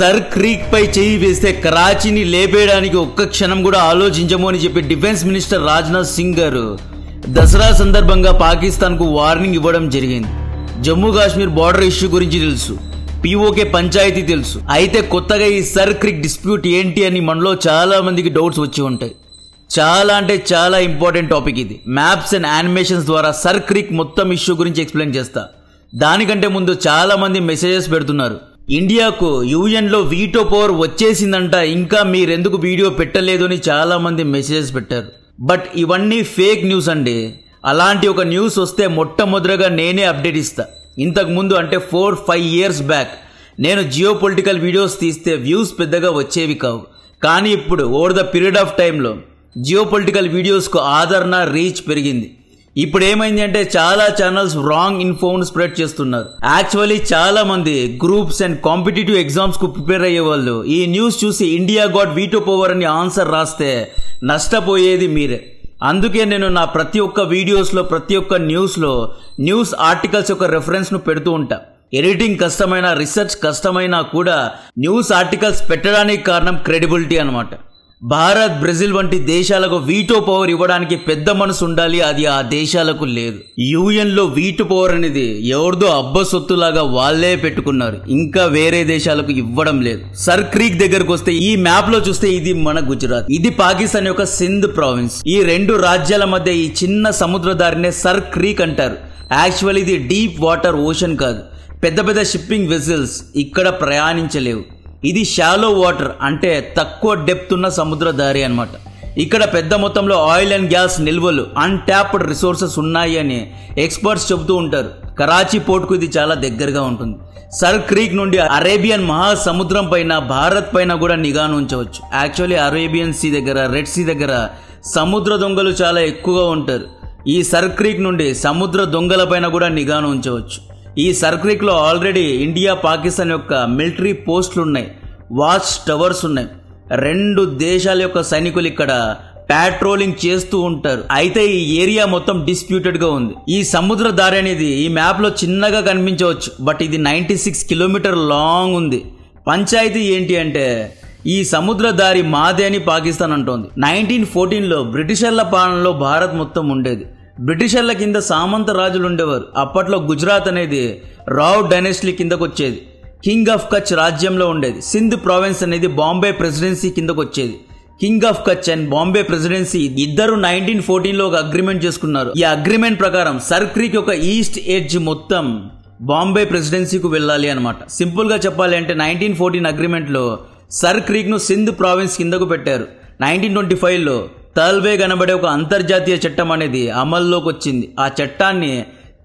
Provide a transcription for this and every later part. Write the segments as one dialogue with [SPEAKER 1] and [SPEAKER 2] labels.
[SPEAKER 1] Sir creek పై చేయి వేస్తే కరాచీని లేపేయడానికి ఒక్క క్షణం కూడా ఆలోచించము అని చెప్పి డిఫెన్స్ మినిస్టర్ రాజ్నాథ్ సింగ్ గారు దసరా సందర్భంగా పాకిస్తాన్ కు వార్నింగ్ ఇవ్వడం జరిగింది. జమ్మూ కాశ్మీర్ బార్డర్ ఇష్యూ గురించి తెలుసు, పీఓకే పంచాయతీ తెలుసు. అయితే కొత్తగా ఈ సర్ క్రీక్ డిస్ప్యూట్ ఏంటి అని మనలో చాలా మందికి డౌట్స్ వచ్చి ఉంటాయి. చాలా అంటే చాలా ఇంపార్టెంట్ టాపిక్ ఇది. మ్యాప్స్ అండ్ యానిమేషన్స్ ద్వారా సర్ క్రీక్ మొత్తం ఇష్యూ గురించి ఎక్స్ప్లెయిన్ చేస్తా. దానికంటే ముందు చాలా మంది మెసేజెస్ పెడుతున్నారు, ఇండియాకు యుఎన్ లో వీటో పవర్ వచ్చేసిందంట, ఇంకా మీరెందుకు వీడియో పెట్టలేదు అని చాలా మంది మెసేజెస్ పెట్టారు. బట్ ఇవన్నీ ఫేక్ న్యూస్ అండి. అలాంటి ఒక న్యూస్ వస్తే మొట్టమొదటిగా నేనే అప్డేట్ ఇస్తా. ఇంతకు ముందు అంటే 4-5 years బ్యాక్ నేను జియో పొలిటికల్ వీడియోస్ తీస్తే వ్యూస్ పెద్దగా వచ్చేవి కావు. కానీ ఇప్పుడు ఓవర్ ద పీరియడ్ ఆఫ్ టైంలో జియో పొలిటికల్ వీడియోస్కు ఆదరణ, రీచ్ పెరిగింది. ఇప్పుడు ఏమైంది అంటే చాలా ఛానల్స్ రాంగ్ ఇన్ఫోన్ స్ప్రెడ్ చేస్తున్నారు. యాక్చువల్లీ చాలా మంది గ్రూప్స్ అండ్ కాంపిటేటివ్ ఎగ్జామ్స్ కు ప్రిపేర్ అయ్యే వాళ్ళు ఈ న్యూస్ చూసి ఇండియా గాట్ వీటో పవర్ అని ఆన్సర్ రాస్తే నష్టపోయేది మీరే. అందుకే నేను నా ప్రతి ఒక్క వీడియోస్ లో, ప్రతి ఒక్క న్యూస్ లో న్యూస్ ఆర్టికల్స్ యొక్క రెఫరెన్స్ ను పెడుతూ ఉంటా. ఎడిటింగ్ కష్టమైన, రీసెర్చ్ కష్టమైనా కూడా న్యూస్ ఆర్టికల్స్ పెట్టడానికి కారణం క్రెడిబిలిటీ అన్నమాట. భారత్, బ్రెజిల్ వంటి దేశాలకు వీటో పవర్ ఇవ్వడానికి పెద్ద మనసు ఉండాలి, అది ఆ దేశాలకు లేదు. యుఎన్ లో వీటో పవర్ అనేది ఎవరిదో అబ్బ సొత్తులాగా వాళ్లే పెట్టుకున్నారు, ఇంకా వేరే దేశాలకు ఇవ్వడం లేదు. సర్ క్రీక్ దగ్గరకు వస్తే ఈ మ్యాప్ లో చూస్తే ఇది మన గుజరాత్, ఇది పాకిస్తాన్ యొక్క సింధ్ ప్రావిన్స్. ఈ రెండు రాజ్యాల మధ్య ఈ చిన్న సముద్ర దారినే సర్ క్రీక్ అంటారు. యాక్చువల్లీ ఇది డీప్ వాటర్ ఓషన్ కాదు. పెద్ద పెద్ద షిప్పింగ్ వెసల్స్ ఇక్కడ ప్రయాణించలేవు. ఇది షాలో వాటర్ అంటే తక్కువ డెప్త్ ఉన్న సముద్ర దారి అన్నమాట. ఇక్కడ పెద్ద మొత్తంలో ఆయిల్ అండ్ గ్యాస్ నిల్వలు, అన్ట్యాప్డ్ రిసోర్సెస్ ఉన్నాయి అని ఎక్స్పర్ట్స్ చెబుతూ ఉంటారు. కరాచీ పోర్ట్ కు ఇది చాలా దగ్గరగా ఉంటుంది. సర్ క్రీక్ నుండి అరేబియన్ మహాసముద్రం పైన, భారత్ పైన కూడా నిఘాను ఉంచవచ్చు. యాక్చువల్లీ అరేబియన్ సీ దగ్గర, రెడ్ సీ దగ్గర సముద్ర దొంగలు చాలా ఎక్కువగా ఉంటారు. ఈ సర్ క్రీక్ నుండి సముద్ర దొంగల పైన కూడా నిఘాను ఉంచవచ్చు. ఈ సర్ క్రీక్ లో ఆల్రెడీ ఇండియా, పాకిస్తాన్ యొక్క మిలిటరీ పోస్టులు ఉన్నాయి, వాచ్ టవర్స్ ఉన్నాయి. రెండు దేశాల యొక్క సైనికులు ఇక్కడ పాట్రోలింగ్ చేస్తూ ఉంటారు. అయితే ఈ ఏరియా మొత్తం డిస్ప్యూటెడ్ గా ఉంది. ఈ సముద్ర దారి అనేది ఈ మ్యాప్ లో చిన్నగా కనిపించవచ్చు, బట్ ఇది 96 kilometer లాంగ్ ఉంది. పంచాయతీ ఏంటి అంటే ఈ సముద్ర దారి మాదే అని పాకిస్తాన్ అంటోంది. 1914లో బ్రిటిషర్ల పాలనలో భారత్ మొత్తం ఉండేది. బ్రిటిషర్ల కింద సామంత రాజులు ఉండేవారు. అప్పట్లో గుజరాత్ అనేది రావ్ డైనెస్టీ కిందకు వచ్చేది. కింగ్ ఆఫ్ కచ్ రాజ్యంలో ఉండేది. సింధ్ ప్రావిన్స్ అనేది బాంబే ప్రెసిడెన్సీ కిందకు వచ్చేది. King of Kutch and Bombay presidency ఇద్దరు 1914లో ఒక అగ్రిమెంట్ చేసుకున్నారు. ఈ అగ్రిమెంట్ ప్రకారం సర్ క్రీక్ యొక్క ఈస్ట్ ఎడ్జ్ మొత్తం బాంబే ప్రెసిడెన్సీకు వెళ్ళాలి అనమాట. సింపుల్ గా చెప్పాలి అంటే 1914 అగ్రిమెంట్ లో సర్ క్రీక్ ను సింధ్ ప్రావిన్స్ కిందకు పెట్టారు. 1925లో తల్వేగ్ అనబడే ఒక అంతర్జాతీయ చట్టం అనేది అమల్లోకి వచ్చింది. ఆ చట్టాన్ని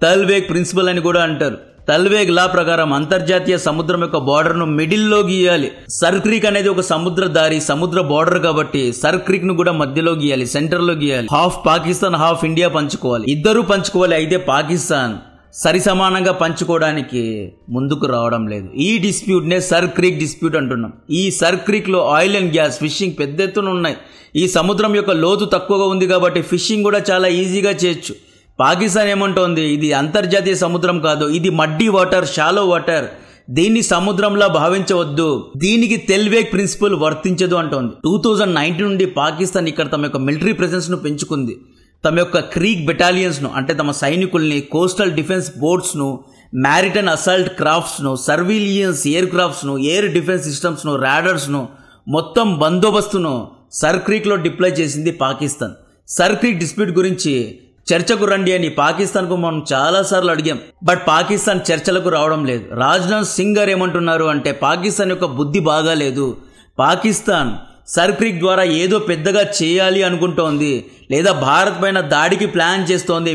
[SPEAKER 1] తల్వేగ్ ప్రిన్సిపల్ అని కూడా అంటారు. తల్వేగ్ లా ప్రకారం అంతర్జాతీయ సముద్రం యొక్క బార్డర్ ను మిడిల్ లో గీయాలి. సర్ క్రీక్ అనేది ఒక సముద్ర దారి, సముద్ర బార్డర్ కాబట్టి సర్ క్రీక్ ను కూడా మధ్యలో గీయాలి, సెంటర్ లో గీయాలి. హాఫ్ పాకిస్తాన్, హాఫ్ ఇండియా పంచుకోవాలి, ఇద్దరు పంచుకోవాలి. అయితే పాకిస్తాన్ సరి సమానంగా పంచుకోవడానికి ముందుకు రావడం లేదు. ఈ డిస్ప్యూట్ నే సర్ క్రీక్ డిస్ప్యూట్ అంటున్నాం. ఈ సర్ క్రీక్ లో ఆయిల్ అండ్ గ్యాస్, ఫిషింగ్ పెద్ద ఎత్తున ఉన్నాయి. ఈ సముద్రం యొక్క లోతు తక్కువగా ఉంది కాబట్టి ఫిషింగ్ కూడా చాలా ఈజీగా చేయొచ్చు. పాకిస్తాన్ ఏమంటోంది, ఇది అంతర్జాతీయ సముద్రం కాదు, ఇది మడ్డీ వాటర్, షాలో వాటర్, దీన్ని సముద్రంలా భావించవద్దు, దీనికి తెల్వేగ్ ప్రిన్సిపల్ వర్తించదు అంటోంది. 2019 నుండి పాకిస్తాన్ ఇక్కడ తమ యొక్క మిలిటరీ ప్రెసెన్స్ ను పెంచుకుంది. తమ యొక్క క్రీక్ బెటాలియన్స్ ను అంటే తమ సైనికుల్ని, కోస్టల్ డిఫెన్స్ బోట్స్ ను, మ్యారిటైన్ అసాల్ట్ క్రాఫ్ట్స్ ను, సర్వీలియన్స్ ఎయిర్ క్రాఫ్ట్స్ ను, ఎయిర్ డిఫెన్స్ సిస్టమ్స్ ను, రాడర్స్ ను, మొత్తం బందోబస్తును సర్ క్రీక్ లో డిప్లాయ్ చేసింది పాకిస్తాన్. సర్ క్రీక్ డిస్ప్యూట్ గురించి చర్చకు రండి అని పాకిస్తాన్ కు మనం చాలా సార్లు అడిగాం, బట్ పాకిస్తాన్ చర్చలకు రావడం లేదు. రాజ్నాథ్ సింగ్ గారు ఏమంటున్నారు అంటే పాకిస్తాన్ యొక్క బుద్ధి బాగాలేదు, పాకిస్తాన్ సర్ క్రీక్ ద్వారా ఏదో పెద్దగా చేయాలి అనుకుంటోంది, లేదా భారత్ పైన దాడికి ప్లాన్ చేస్తోంది.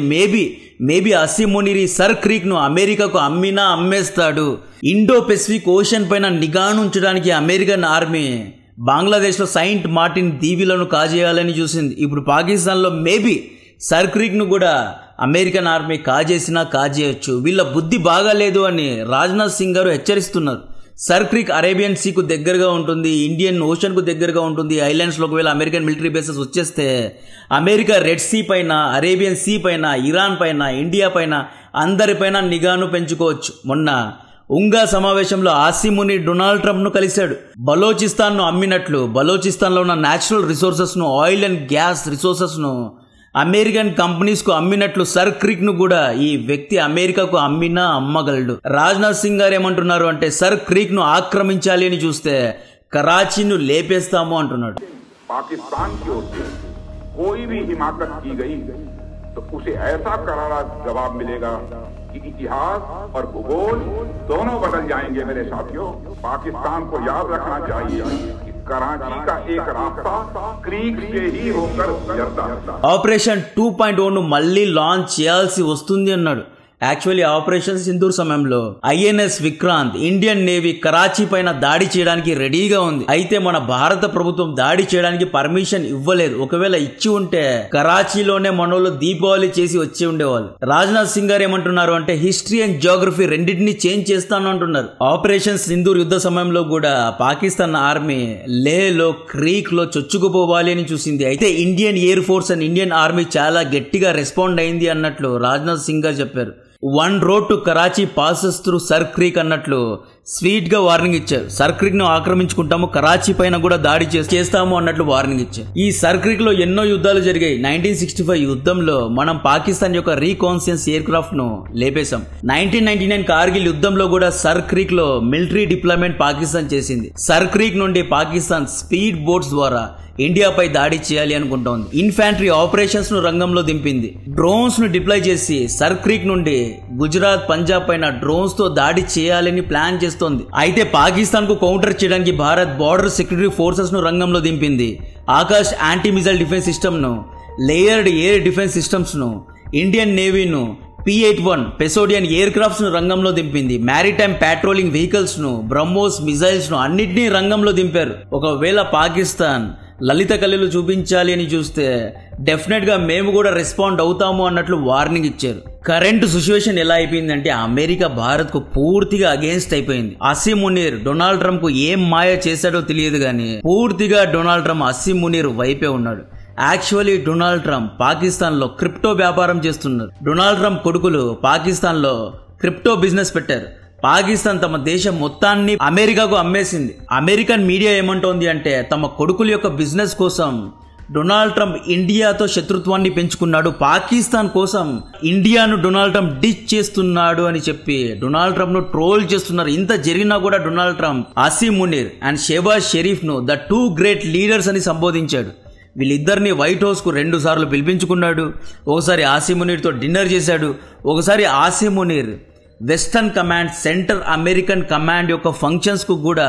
[SPEAKER 1] Maybe Asim Munir sir creek ను అమెరికాకు అమ్మినా అమ్మేస్తాడు. ఇండో పెసిఫిక్ ఓషన్ పైన నిఘాను ఉంచడానికి అమెరికన్ ఆర్మీ బంగ్లాదేశ్ లో సెయింట్ మార్టిన్ దీవులను కాజేయాలని చూసింది. ఇప్పుడు పాకిస్తాన్ లో మేబీ సర్ క్రీక్ ను కూడా అమెరికన్ ఆర్మీ కాజేసినా కాజేయచ్చు. వీళ్ళ బుద్ధి బాగాలేదు అని రాజ్నాథ్ సింగ్ గారు హెచ్చరిస్తున్నారు. సర్ క్రీక్ అరేబియన్ సీకు దగ్గరగా ఉంటుంది, ఇండియన్ ఓషన్ కు దగ్గరగా ఉంటుంది. ఐలాండ్స్ లో ఒకవేళ అమెరికన్ మిలిటరీ బేసెస్ వచ్చేస్తే అమెరికా రెడ్ సీ పైన, అరేబియన్ సీ పైన, ఇరాన్ పైన, ఇండియా పైన, అందరిపైన నిఘాను పెంచుకోవచ్చు. మొన్న ఉంగా సమావేశంలో ఆసిమ్ మునీర్ డొనాల్డ్ ట్రంప్ ను కలిశాడు. బలోచిస్తాన్ ను అమ్మినట్లు బలోచిస్తాన్ లో ఉన్న నేచురల్ రిసోర్సెస్ ను, ఆయిల్ అండ్ గ్యాస్ రిసోర్సెస్ ను అమెరికన్ కంపెనీస్ కు అమ్మినట్లు సర్ క్రీక్ ను కూడా ఈ వ్యక్తి అమెరికాకు అమ్మినా అమ్మగలడు. రాజ్నాథ్ సింగ్ గారు ఏమంటున్నారు అంటే సర్ క్రీక్ ను ఆక్రమించాలి అని చూస్తే कराची लेपेस्तामो अंటున్నాడు.
[SPEAKER 2] पाकिस्तान की ओर से कोई भी हिमाकत की गई तो उसे ऐसा करारा जवाब मिलेगा कि इतिहास और भूगोल दोनों बदल जाएंगे। मेरे साथियों, पाकिस्तान को याद रखना चाहिए कि कराची का एक रास्ता क्रीक से ही होकर गुजरता है।
[SPEAKER 1] ऑपरेशन 2.0 ను మళ్ళీ లాంచ్ చేయాల్సి వస్తుంది అన్నాడు. యాక్చువల్లీ ఆపరేషన్ సింధూర్ సమయంలో INS Vikrant Indian navy Karachi పైన దాడి చేయడానికి రెడీగా ఉంది. అయితే మన భారత ప్రభుత్వం దాడి చేయడానికి పర్మిషన్ ఇవ్వలేదు. ఒకవేళ ఇచ్చి ఉంటే కరాచీలోనే మనోళ్ళు దీపావళి చేసి వచ్చి ఉండేవాళ్ళు. రాజ్నాథ్ సింగ్ గారు ఏమంటున్నారు అంటే హిస్టరీ అండ్ జియోగ్రఫీ రెండింటిని చేంజ్ చేస్తాను అంటున్నారు. ఆపరేషన్ సింధూర్ యుద్ధ సమయంలో కూడా పాకిస్తాన్ ఆర్మీ లేలో క్రీక్ లో చొచ్చుకుపోవాలి అని చూసింది. అయితే Indian air force and Indian army చాలా గట్టిగా రెస్పాండ్ అయింది అన్నట్లు రాజ్నాథ్ సింగ్ గారు చెప్పారు. One road to Karachi passes through sir creek అన్నట్లు స్వీట్ గా వార్నింగ్ ఇచ్చారు. సర్ క్రీక్ ను ఆక్రమించుకుంటాము, కరాచీ పైన కూడా దాడి చేస్తాము అన్నట్లు వార్నింగ్ ఇచ్చారు. ఈ సర్ క్రీక్ లో ఎన్నో యుద్ధాలు జరిగాయి. 1965 యుద్ధంలో మనం పాకిస్తాన్ యొక్క రీకాన్సెన్స్ ఎయిర్ క్రాఫ్ట్ ను లేపేశాం. 1999 కార్గిల్ యుద్ధంలో కూడా సర్ క్రీక్ లో మిలిటరీ డిప్లాయ్మెంట్ పాకిస్తాన్ చేసింది. సర్ క్రీక్ నుండి పాకిస్తాన్ స్పీడ్ బోట్స్ ద్వారా ఇండియాపై దాడి చేయాలి అనుకుంటోంది. ఇన్ఫాంట్రీ ఆపరేషన్స్ ను రంగంలో దింపింది. డ్రోన్స్ ను డిప్లాయ్ చేసి సర్ క్రీక్ నుండి గుజరాత్, పంజాబ్ పైన డ్రోన్స్ తో దాడి చేయాలని ప్లాన్ చేస్తోంది. అయితే పాకిస్తాన్ కు కౌంటర్ చేయడానికి భారత్ బార్డర్ సెక్యూరిటీ ఫోర్సెస్ ను రంగంలో దింపింది. Akash anti missile defence system ను, లేయర్డ్ ఎయిర్ డిఫెన్స్ సిస్టమ్స్ ను, ఇండియన్ నేవీను, P-81 పెసోడియన్ ఎయిర్ క్రాఫ్ట్స్ ను రంగంలో దింపింది. మ్యారిటైమ్ పాట్రోలింగ్ వెహికల్స్ ను, బ్రహ్మోస్ మిసైల్స్ ను అన్నిటినీ రంగంలో దింపారు. ఒకవేళ పాకిస్తాన్ లలిత కళలు చూపించాలి అని చూస్తే డెఫినెట్ గా మేము కూడా రెస్పాండ్ అవుతాము అన్నట్లు వార్నింగ్ ఇచ్చారు. కరెంట్ సిచ్యువేషన్ ఎలా అయిపోయిందంటే అమెరికా భారత్ కు పూర్తిగా అగేన్స్ట్ అయిపోయింది. ఆసిమ్ మునీర్ డొనాల్డ్ ట్రంప్ కు ఏం మాయ చేశాడో తెలియదు గానీ పూర్తిగా డొనాల్డ్ ట్రంప్ ఆసిమ్ మునీర్ వైపే ఉన్నాడు. యాక్చువల్లీ డొనాల్డ్ ట్రంప్ పాకిస్తాన్ లో క్రిప్టో వ్యాపారం చేస్తున్నారు. డొనాల్డ్ ట్రంప్ కొడుకులు పాకిస్తాన్ లో క్రిప్టో బిజినెస్ పెట్టారు. పాకిస్తాన్ తమ దేశం మొత్తాన్ని అమెరికాకు అమ్మేసింది. అమెరికన్ మీడియా ఏమంటోంది అంటే తమ కొడుకుల యొక్క బిజినెస్ కోసం డొనాల్డ్ ట్రంప్ ఇండియాతో శత్రుత్వాన్ని పెంచుకున్నాడు, పాకిస్తాన్ కోసం ఇండియాను డొనాల్డ్ ట్రంప్ డిచ్ చేస్తున్నాడు అని చెప్పి డొనాల్డ్ ట్రంప్ ను ట్రోల్ చేస్తున్నారు. ఇంత జరిగినా కూడా Donald Trump Asim Munir and Shehbaz Sharif ను ద టూ గ్రేట్ లీడర్స్ అని సంబోధించాడు. వీళ్ళిద్దరిని వైట్ హౌస్ కు 2 సార్లు పిలిపించుకున్నాడు. ఒకసారి ఆసిమ్ మునీర్ తో డిన్నర్ చేశాడు. ఒకసారి Asim Munir western command, centre American command యొక్క ఫంక్షన్స్ కు కూడా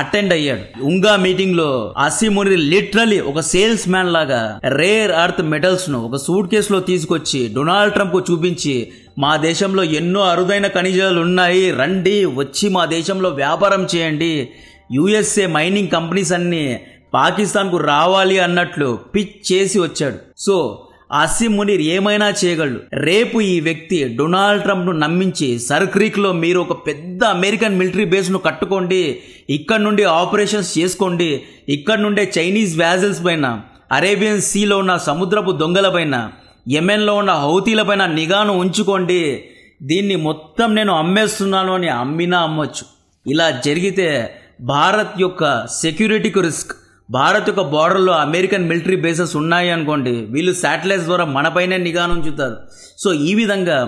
[SPEAKER 1] అటెండ్ అయ్యాడు. ఉంగా మీటింగ్ లో ఆసిమ్ మునీర్ లిటరలీ ఒక సేల్స్ మ్యాన్ లాగా రేర్ అర్త్ మెటల్స్ ను ఒక సూట్ కేసులో తీసుకొచ్చి డొనాల్డ్ ట్రంప్ కు చూపించి మా దేశంలో ఎన్నో అరుదైన ఖనిజాలు ఉన్నాయి, రండి వచ్చి మా దేశంలో వ్యాపారం చేయండి, యుఎస్ఏ మైనింగ్ కంపెనీస్ అన్ని పాకిస్తాన్ కు రావాలి అన్నట్లు పిచ్ చేసి వచ్చాడు. సో ఆసిమ్ మునీర్ ఏమైనా చేయగలడు. రేపు ఈ వ్యక్తి డొనాల్డ్ ట్రంప్ ను నమ్మించి సర్ క్రీక్ లో మీరు ఒక పెద్ద అమెరికన్ మిలిటరీ బేస్ ను కట్టుకోండి, ఇక్కడ నుండి ఆపరేషన్స్ చేసుకోండి, ఇక్కడ నుండే చైనీస్ వ్యాజల్స్ పైన, అరేబియన్ సీలో ఉన్న సముద్రపు దొంగల పైన, యెమెన్ లో ఉన్న హౌతీల పైన నిఘాను ఉంచుకోండి, దీన్ని మొత్తం నేను అమ్మేస్తున్నాను అని అమ్మినా అమ్మొచ్చు. ఇలా జరిగితే భారత్ యొక్క సెక్యూరిటీకి రిస్క్. భారత్ యొక్క బార్డర్లో అమెరికన్ మిలిటరీ బేసెస్ ఉన్నాయి అనుకోండి, వీళ్ళు శాటిలైట్స్ ద్వారా మనపైనే నిఘా ఉంచుతారు. సో ఈ విధంగా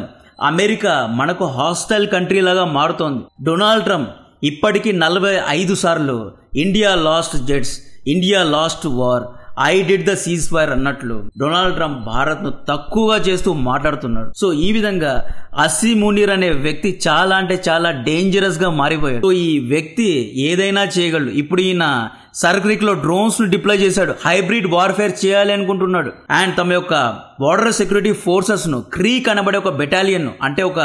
[SPEAKER 1] అమెరికా మనకు హాస్టైల్ కంట్రీ లాగా మారుతోంది. డొనాల్డ్ ట్రంప్ ఇప్పటికీ 45 సార్లు India last jets, India last war, I did the cease fire అన్నట్లు డొనాల్డ్ ట్రంప్ భారత్ ను తక్కువగా చేస్తూ మాట్లాడుతున్నాడు. సో ఈ విధంగా ఆసిమ్ మునీర్ అనే వ్యక్తి చాలా అంటే చాలా డేంజరస్ గా మారిపోయాడు. సో ఈ వ్యక్తి ఏదైనా చేయగలడు. ఇప్పుడు ఈయన సర్ క్రీక్ లో డ్రోన్స్ ను డిప్లాయ్ చేశాడు. హైబ్రిడ్ వార్ఫేర్ చేయాలి అనుకుంటున్నాడు. అండ్ తమ యొక్క బార్డర్ సెక్యూరిటీ ఫోర్సెస్ ను క్రీక్ అనబడే ఒక బెటాలియన్ ను, అంటే ఒక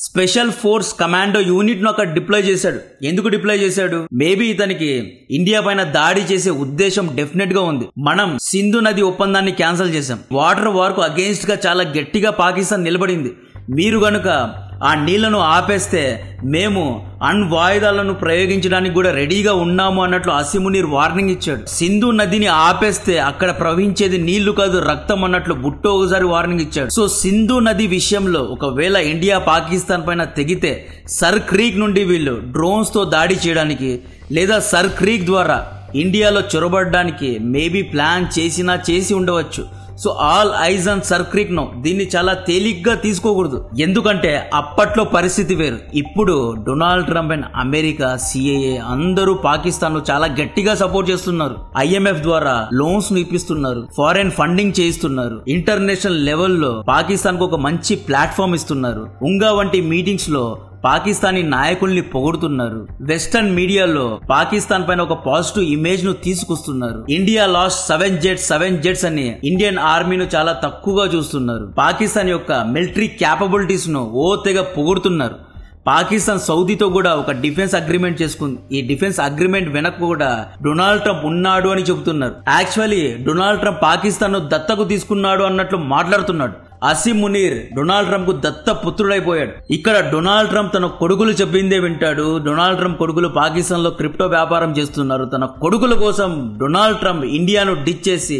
[SPEAKER 1] స్పెషల్ ఫోర్స్ కమాండో యూనిట్ ను అక్కడ డిప్లాయ్ చేశాడు. ఎందుకు డిప్లాయ్ చేశాడు? మేబీ ఇతనికి ఇండియా పైన దాడి చేసే ఉద్దేశం డెఫినెట్ గా ఉంది. మనం సింధు నది ఒప్పందాన్ని క్యాన్సిల్ చేశాం. వాటర్ వార్ కు అగేన్స్ట్ గా చాలా గట్టిగా పాకిస్తాన్ నిలబడింది. మీరు గనుక ఆ నీళ్లను ఆపేస్తే మేము అణ్వాయుధాలను ప్రయోగించడానికి కూడా రెడీగా ఉన్నాము అన్నట్లు అసీం మునీర్ వార్నింగ్ ఇచ్చాడు. సింధు నదిని ఆపేస్తే అక్కడ ప్రవహించేది నీళ్లు కాదు రక్తం అన్నట్లు భుట్టో ఒకసారి వార్నింగ్ ఇచ్చాడు. సో సింధు నది విషయంలో ఒకవేళ ఇండియా పాకిస్తాన్ పైన తెగితే సర్ క్రీక్ నుండి వీళ్ళు డ్రోన్స్ తో దాడి చేయడానికి లేదా సర్ క్రీక్ ద్వారా ఇండియాలో చొరబడడానికి మేబీ ప్లాన్ చేసి ఉండవచ్చు. So all eyes on Sir Creek no, దీన్ని చాలా తేలిగ్గా తీసుకోకూడదు. ఎందుకంటే అప్పట్లో పరిస్థితి వేరు. ఇప్పుడు Donald Trump and America, CIA అందరూ పాకిస్తాన్ ను చాలా గట్టిగా సపోర్ట్ చేస్తున్నారు. IMF ద్వారా లోన్స్ ను ఇప్పిస్తున్నారు, ఫారెన్ ఫండింగ్ చేయిస్తున్నారు, ఇంటర్నేషనల్ లెవెల్లో పాకిస్తాన్ కు ఒక మంచి ప్లాట్ఫామ్ ఇస్తున్నారు. ఉంగా వంటి మీటింగ్స్ లో పాకిస్తానీ నాయకుల్ని పొగుడుతున్నారు. వెస్టర్న్ మీడియాలో పాకిస్తాన్ పైన ఒక పాజిటివ్ ఇమేజ్ ను తీసుకొస్తున్నారు. ఇండియా లాస్ట్ 7 జెట్స్ అని ఇండియన్ ఆర్మీను చాలా తక్కువగా చూస్తున్నారు. పాకిస్తాన్ యొక్క మిలిటరీ క్యాపబిలిటీస్ ను తెగ పొగుడుతున్నారు. పాకిస్తాన్ సౌదీతో కూడా ఒక డిఫెన్స్ అగ్రిమెంట్ చేసుకుంది. ఈ డిఫెన్స్ అగ్రిమెంట్ వెనక కూడా డొనాల్డ్ ట్రంప్ ఉన్నాడు అని చెబుతున్నారు. యాక్చువల్లీ డొనాల్డ్ ట్రంప్ పాకిస్తాన్ ను దత్తకు తీసుకున్నాడు అన్నట్లు మాట్లాడుతున్నాడు. అసీం మునీర్ డొనాల్డ్ ట్రంప్ కు దత్త పుత్రుడైపోయాడు. ఇక్కడ డొనాల్డ్ ట్రంప్ తన కొడుకులు చెప్పిందే వింటాడు. డొనాల్డ్ ట్రంప్ కొడుకులు పాకిస్తాన్ లో క్రిప్టో వ్యాపారం చేస్తున్నారు. తన కొడుకుల కోసం డొనాల్డ్ ట్రంప్ ఇండియాను డిచ్ చేసి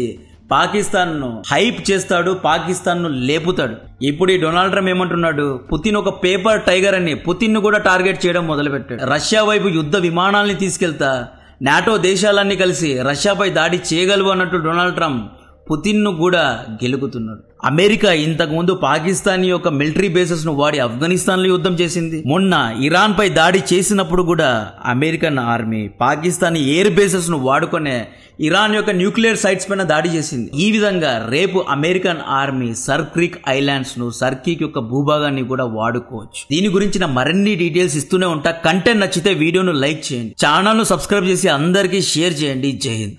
[SPEAKER 1] పాకిస్తాన్ ను హైప్ చేస్తాడు, పాకిస్తాన్ ను లేపుతాడు. ఇప్పుడు ఈ డొనాల్డ్ ట్రంప్ ఏమంటున్నాడు, పుతిన్ ఒక పేపర్ టైగర్ అని పుతిన్ ను కూడా టార్గెట్ చేయడం మొదలుపెట్టాడు. రష్యా వైపు యుద్ధ విమానాల్ని తీసుకెళ్తా నాటో దేశాలన్నీ కలిసి రష్యాపై దాడి చేయగలవు అన్నట్టు డొనాల్డ్ ట్రంప్ పుతిన్ ను కూడా గెలుకుతున్నాడు. అమెరికా ఇంతకు ముందు పాకిస్తాన్ యొక్క మిలిటరీ బేసెస్ ను వాడి ఆఫ్ఘనిస్తాన్ లో యుద్ధం చేసింది. మొన్న ఇరాన్ పై దాడి చేసినప్పుడు కూడా American army Pakistan air bases ను వాడుకునే ఇరాన్ యొక్క న్యూక్లియర్ సైట్స్ పైన దాడి చేసింది. ఈ విధంగా రేపు American army sir creek islands ను, సర్ క్రీక్ యొక్క భూభాగాన్ని కూడా వాడుకోవచ్చు. దీని గురించిన మరిన్ని డీటెయిల్స్ ఇస్తూనే ఉంటా. కంటెంట్ నచ్చితే వీడియోను లైక్ చేయండి, ఛానల్ ను సబ్స్క్రైబ్ చేసి అందరికీ షేర్ చేయండి. జై హింద్.